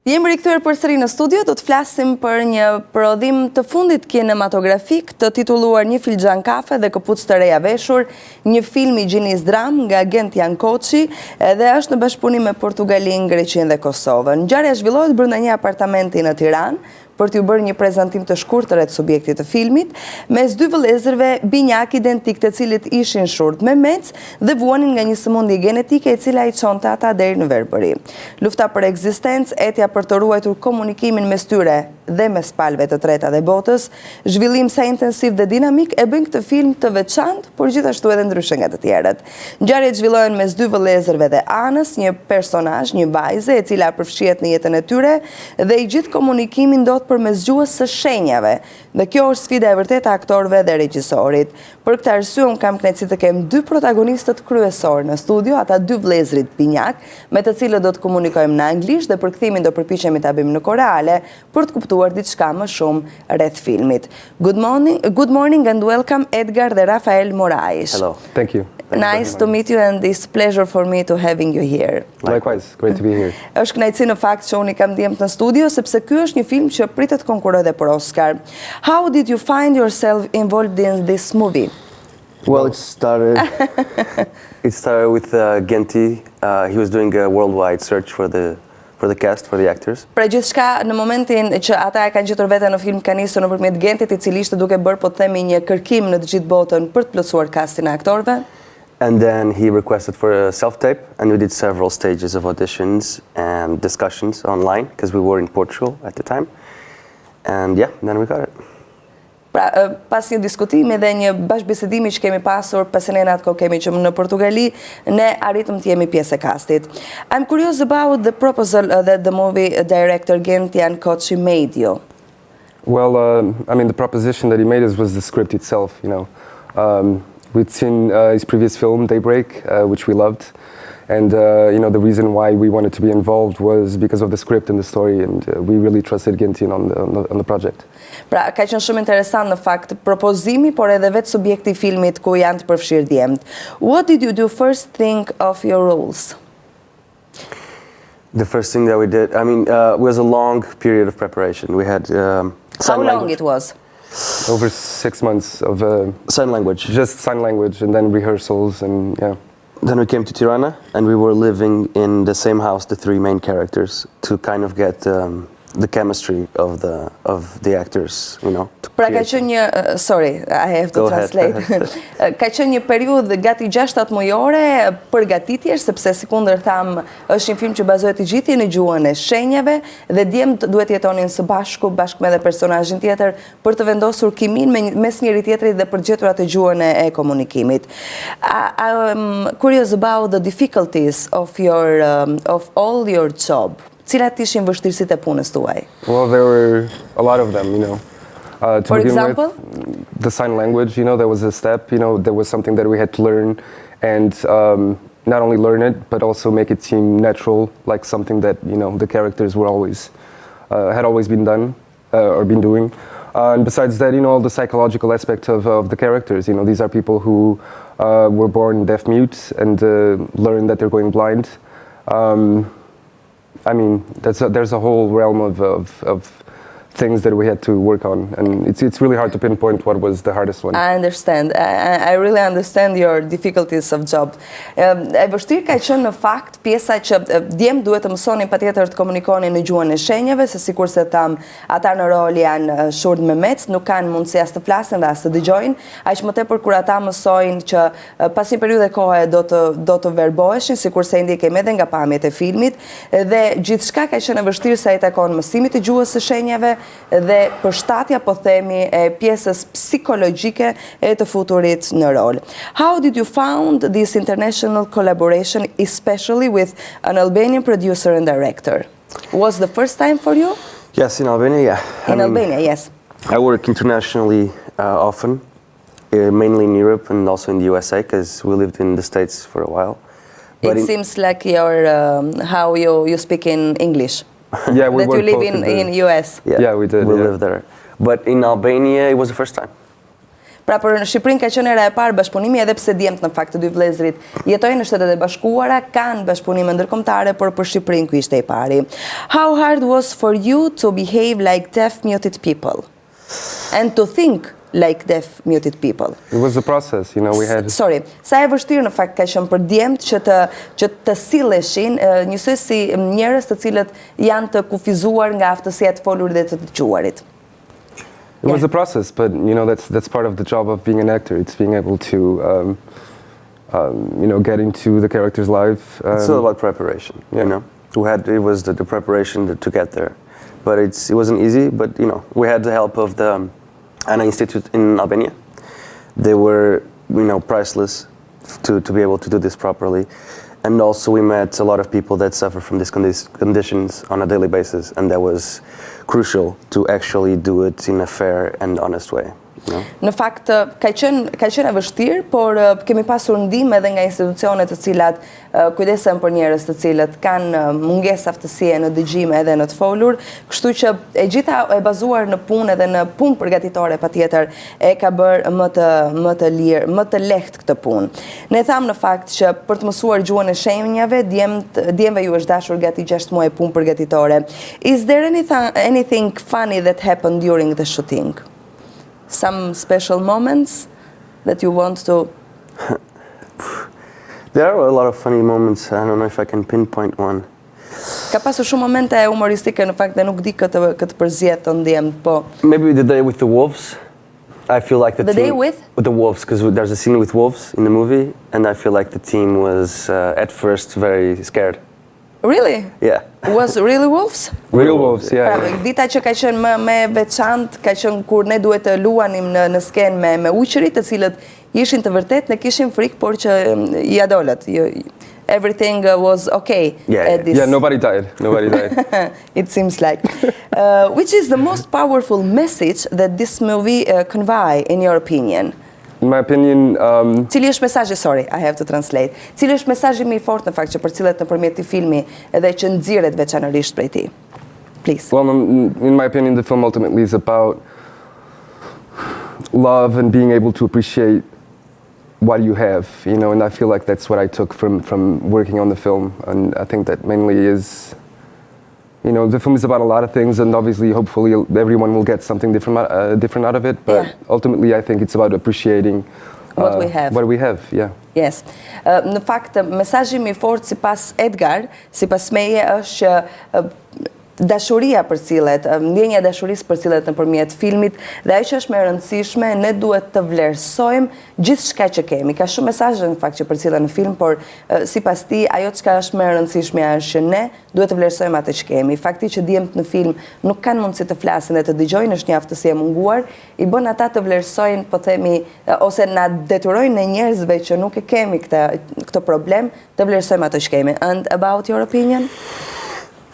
Jemi rikthyer përsëri në studio, do të flasim për një prodhim të fundit kinematografik të titulluar Një filxhan kafe dhe këpucë të reja veshur, një film i gjinis dram nga agent Jan Koçi dhe është në bashkëpunim me Portugalin, Greqinë dhe Kosovën. Ngjarja zhvillohet brenda një apartamenti në Tiranë për t'ju bërë një prezantim të shkurtër të subjektit të filmit, mes dy vëllezërve binjak identik të cilit ishin shurt me mec dhe vuanin nga një sëmundje genetike e cila i çonte ata deri në verbëri. Lufta për ekzistencë, etja për të ruajtur komunikimin mes tyre dhe mes palëve të treta dhe botës, zhvillim sa intensiv dhe dinamik e bëjnë këtë film të veçantë, por gjithashtu edhe ndryshe nga të tjerët. Ngjarjet zhvillohen mes dy vëllezërve dhe anës, një personazh, një vajze e cila përfshihet në jetën e tyre dhe i gjithë komunikimi ndodh përmes gjuhës së shenjave. Dhe kjo është sfida e vërtetë e aktorëve dhe regjisorit. Për këtë arsye unë kam kënaqësi të kem dy protagonistët kryesor në studio, ata dy vëllezrit binjak, me të cilët do të komunikojmë në anglisht dhe për kthimin do përpiqemi ta bëjmë në koreale për të kuptuar diçka më shumë rreth filmit. Good morning and welcome Edgar dhe Rafael Moraes. Hello. Thank you. Nice to meet you and it's pleasure for me to having you here. Likewise, great to be here. Është kënaqësi në fakt që unë i kam ndjemt në studio sepse ky është një film që pritet konkurrojë për Oscar. How did you find yourself involved in this movie? Well, it started with Genti. He was doing a worldwide search for the cast, for the actors. Pra gjithçka në momentin që ata e kanë gjetur veten në film ka nisur nëpërmjet Gentit, i cili ishte duke bërë po të themi një kërkim në të gjithë botën për të plotësuar castin e aktorëve. And then he requested for a self-tape, and we did several stages of auditions and discussions online, because we were in Portugal at the time. And yeah, then we got it. Pra, pas një diskutimi dhe një bashkëbisedimi që kemi pasur, pas ne atë kohë kemi që në Portugali, ne arritëm të jemi pjesë e castit. I'm curious about the proposal that the movie director Jan Koçi made you. Well, I mean, the proposition that he made us was the script itself, you know. We'd seen his previous film, Daybreak, which we loved. And, you know, the reason why we wanted to be involved was because of the script and the story, and we really trusted Gentin on the project. Pra, ka qenë shumë interesant në fakt propozimi, por edhe vetë subjekti i filmit ku janë të përfshirë djemt. What did you do first think of your roles? The first thing that we did, I mean, it was a long period of preparation. We had How long it was? Over 6 months of sign language. Just sign language, and then rehearsals, and yeah. Then we came to Tirana, and we were living in the same house, the three main characters, to kind of get the chemistry of the actors, you know. Pra ka qenë një, sorry, I have to translate. Ka qenë një periudhë gati 6-7 mujore përgatitjesh, sepse si kundër tham, është një film që bazohet i gjithë në gjuhën e shenjave dhe djemt duhet jetonin së bashku me dhe personazhin tjetër për të vendosur kimin mes njëri tjetrit dhe për gjetur atë gjuhën e komunikimit. I'm curious about the difficulties of all your job. Cilat ishin vështirësitë e punës tuaj? Well, there were a lot of them, you know. For example? The sign language, you know, there was a step, you know, there was something that we had to learn, and not only learn it, but also make it seem natural, like something that, you know, the characters were always, had always been done, or been doing. And besides that, you know, all the psychological aspect of the characters, you know, these are people who were born deaf-mute and learn that they're going blind. I mean, there's a whole realm of things that we had to work on, and it's really hard to pinpoint what was the hardest one. I understand. I really understand your difficulties of job. E vështirë ka qenë në fakt pjesa që djemt duhet të mësonin patjetër të komunikonin në gjuhën e shenjave, se sikurse tham, ata në rol janë shurt me mec, nuk kanë mundësi as të flasin dhe as të dëgjojnë, aq më tepër kur ata mësojnë që pas një periudhe kohe do të verboheshin, sikurse i ndjekim edhe nga pamjet e filmit, dhe gjithçka ka qenë e vështirë sa i takon mësimit të gjuhës së shenjave dhe përshtatja po themi e pjesës psikologjike e të futurit në rol. How did you found this international collaboration, especially with an Albanian producer and director? Was the first time for you? Yes, in Albania, yeah. In Albania, yes. I work internationally often, mainly in Europe and also in the USA, because we lived in the States for a while. But it seems like how you speak in English. Yeah, we that you live in US. Yeah, we did. We lived there. But in Albania, it was the first time. Pra për në Shqipërinë ka qenë era e parë bashkëpunimi, edhe pse djemt në fakt të dy vëllezërit jetojnë në Shtetet e Bashkuara, kanë bashkëpunime ndërkombëtare, por për Shqipërinë ky ishte i pari. How hard was for you to behave like deaf muted people and to think like deaf muted people? It was a process, you know, we had... Sorry, sa e vështirë në fakt ka qenë për djemt që të silleshin njësoj si njerëz të cilët janë të kufizuar nga aftësia të folurit dhe të dëgjuarit. It was a process, but you know that's part of the job of being an actor. It's being able to, you know, get into the character's life. It's all about preparation, you know. It was the preparation to get there, but it wasn't easy. But you know, we had the help of the Anna Institute in Albania. They were, you know, priceless to be able to do this properly. And also we met a lot of people that suffer from these conditions on a daily basis, and that was crucial to actually do it in a fair and honest way. No? Në fakt, ka qenë e vështirë, por kemi pasur ndihmë edhe nga institucione të cilat kujdesen për njerëz të cilët kanë mungesë aftësie në dëgjim edhe në të folur, kështu që e gjitha e bazuar në punë edhe në punë përgatitore patjetër e ka bërë më të lirë, më të lehtë këtë punë. Ne tham në fakt që për të mësuar gjuhën e shenjave, djemve ju është dashur gati 6 muaj punë përgatitore. Is there anything funny that happened during the shooting? Some special moments that you want to... There are a lot of funny moments. I don't know if I can pinpoint one. Ka pasur shumë momente humoristike në fakt dhe nuk di këtë përzjedh të ndjemt, po. Maybe the day with the wolves. I feel like the day team... with? With the wolves, because there's a scene with wolves in the movie, and I feel like the team was at first very scared. Really? Yeah. Was really wolves? Real wolves, yeah. Pra, dita që ka qenë më veçantë, ka qenë kur ne duhet të luanim në skenë me uqërit, të cilët ishin të vërtet, ne kishim frikë, por që ja dolët. Everything was okay at this. Yeah, nobody died. Nobody died. It seems like. Which is the most powerful message that this movie convey, in your opinion? In my opinion, Cili është mesazhi, sorry, I have to translate. Cili është mesazhi më i fortë në fakt që përcillet nëpërmjet këtij filmi edhe që nxirret veçanërisht prej tij? Please. well, in my opinion, the film ultimately is about love and being able to appreciate what you have, you know, and I feel like that's what I took from working on the film, and I think that mainly is, you know, the film is about a lot of things, and obviously, hopefully, everyone will get something different out of it. But ultimately, I think it's about appreciating what we have. What we have, yeah. Yes. Në fakt, mesazhi më i fortë sipas Edgar, sipas meje është që dashuria përcillet, ndjenja e dashurisë përcillet nëpërmjet filmit, dhe ajo që është më e rëndësishme, ne duhet të vlerësojmë gjithçka që kemi. Ka shumë mesazhe në fakt që përcillen në film, por sipas tij ajo çka është më e rëndësishme është që ne duhet të vlerësojmë atë që kemi. Fakti që djemt në film nuk kanë mundësi të flasin dhe të dëgjojnë është një aftësi e munguar, i bën ata të vlerësojnë, po themi, ose na detyrojnë ne njerëzve që nuk e kemi këtë problem, të vlerësojmë atë që kemi. And about your opinion?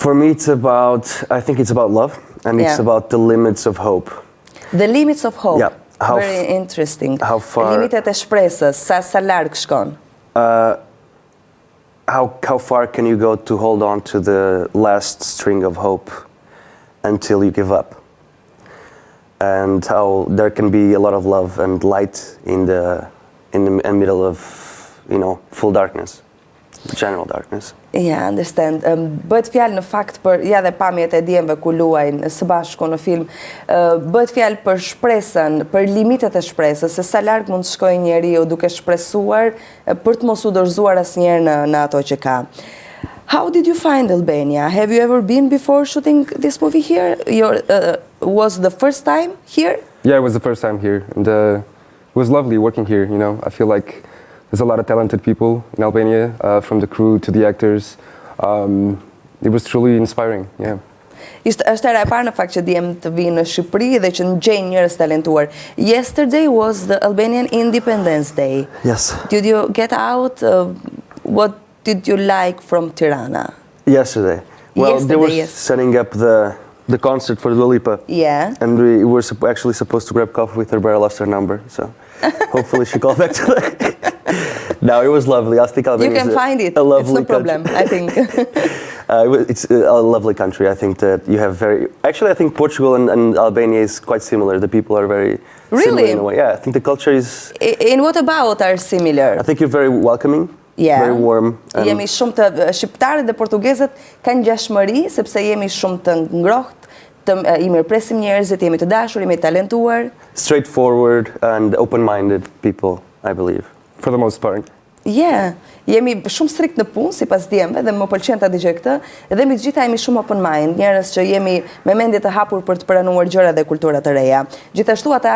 For me, I think it's about love, and it's about the limits of hope. The limits of hope. Yeah. Very interesting. How far... Limitet e shpresës, sa larg shkon? How far can you go to hold on to the last string of hope until you give up? And how there can be a lot of love and light in the middle of, you know, full darkness. General darkness. Yeah, understand. Bëhet fjalë në fakt për dhe pamjet e djemve ku luajnë së bashku në film, bëhet fjalë për shpresën, për limitet e shpresës, se sa larg mund të shkojë njeriu duke shpresuar për të mos u dorëzuar asnjëherë në ato që ka. How did you find Albania? Have you ever been before shooting this movie here? Was the first time here? Yeah, it was the first time here, and it was lovely working here, you know. I feel like there's a lot of talented people in Albania, from the crew to the actors. It was truly inspiring, yeah. Është era e parë në fakt që djem të vinë në Shqipëri dhe që gjejnë njerëz talentuar. Yesterday was the Albanian Independence Day. Yes. Did you get out? What did you like from Tirana? Yesterday. Well, they were setting up the concert for Dua Lipa. Yeah. And we were actually supposed to grab Coffe with her, but I lost her number, so hopefully she called back today. No, it was lovely. I think Albania you can find it. A lovely it's no problem, I think. It's a lovely country. I think that you have Actually, I think Portugal and Albania is quite similar. The people are very similar Really? in a way. Yeah, I think the culture is... In what about are similar? I think you're very welcoming, Yeah. very warm. and- Jemi shumë të shqiptarët dhe portugezët kanë ngjashmëri sepse jemi shumë të ngrohtë, i mirëpresim njerëzit, jemi të dashur, jemi të talentuar. Straightforward and open-minded people, I believe. For the most part. Yeah, jemi shumë strikt në punë sipas djemve dhe më pëlqen ta dëgjoj këtë, dhe me të gjitha jemi shumë open mind, njerëz që jemi me mendje të hapur për të pranuar gjëra dhe kultura të reja. Gjithashtu ata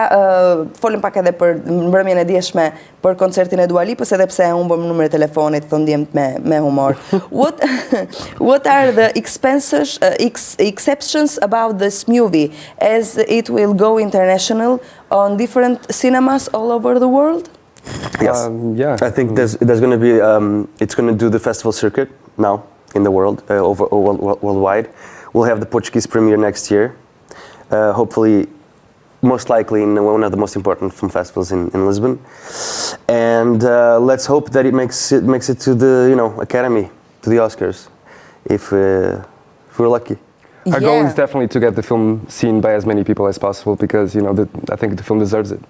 folën pak edhe për mbrëmjen e dieshme për koncertin e Dua Lipës, edhe pse humbëm numrin e telefonit, thonë djemt me humor. What are the exceptions about this movie as it will go international on different cinemas all over the world? Yes. Yeah. I think there's going to be it's going to do the festival circuit now in the world worldwide. We'll have the Portuguese premiere next year. Hopefully, most likely in one of the most important film festivals in Lisbon. And let's hope that it makes it to the Academy, to the Oscars, if we're lucky. Our goal is definitely to get the film seen by as many people as possible because I think the film deserves it.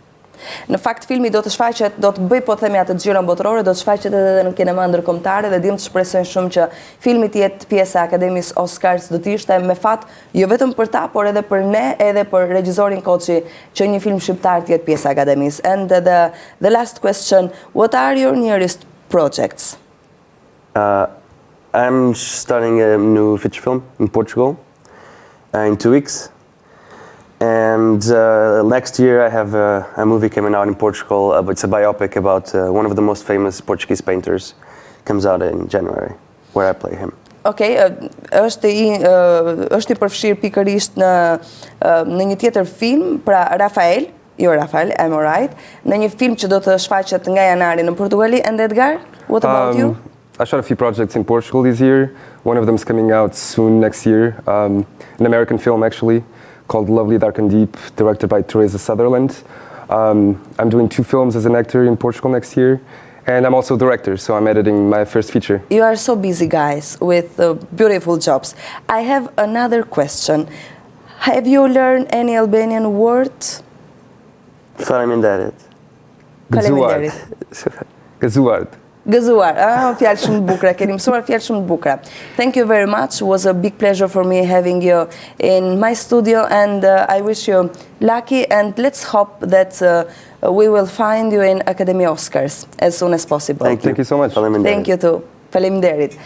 Në fakt filmi do të shfaqet, do të bëj po themi atë xhiron botërore, do të shfaqet edhe në kinema ndërkombëtare dhe dim të shpresojnë shumë që filmi të jetë pjesë e Akademisë Oscars, do të ishte me fat jo vetëm për ta, por edhe për ne, edhe për regjisorin Koçi që një film shqiptar të jetë pjesë e Akademisë. And the last question, what are your nearest projects? I'm starting a new feature film in Portugal in 2 weeks. And next year I have a movie coming out in Portugal. It's a biopic about one of the most famous Portuguese painters. Comes out in January, where I play him. Okej, është i përfshirë pikërisht në një tjetër film, pra Rafael, I'm alright, në një film që do të shfaqet nga janari në Portugali. And Edgar, what about you? I shot a few projects in Portugal this year. One of them is coming out soon next year. An American film, actually, called Lovely, Dark and Deep, directed by Teresa Sutherland. I'm doing 2 films as an actor in Portugal next year. And I'm also a director, so I'm editing my first feature. You are so busy, guys, with beautiful jobs. I have another question. Have you learned any Albanian words? Faleminderit. Faleminderit. Gëzuar. Gëzuar, fjalë shumë të bukura, keni mësuar fjalë shumë të bukura. Thank you very much. It was a big pleasure for me having you in my studio, and I wish you lucky, and let's hope that we will find you in Academy Oscars as soon as possible. Thank you so much. Faleminderit. Thank you too. Faleminderit.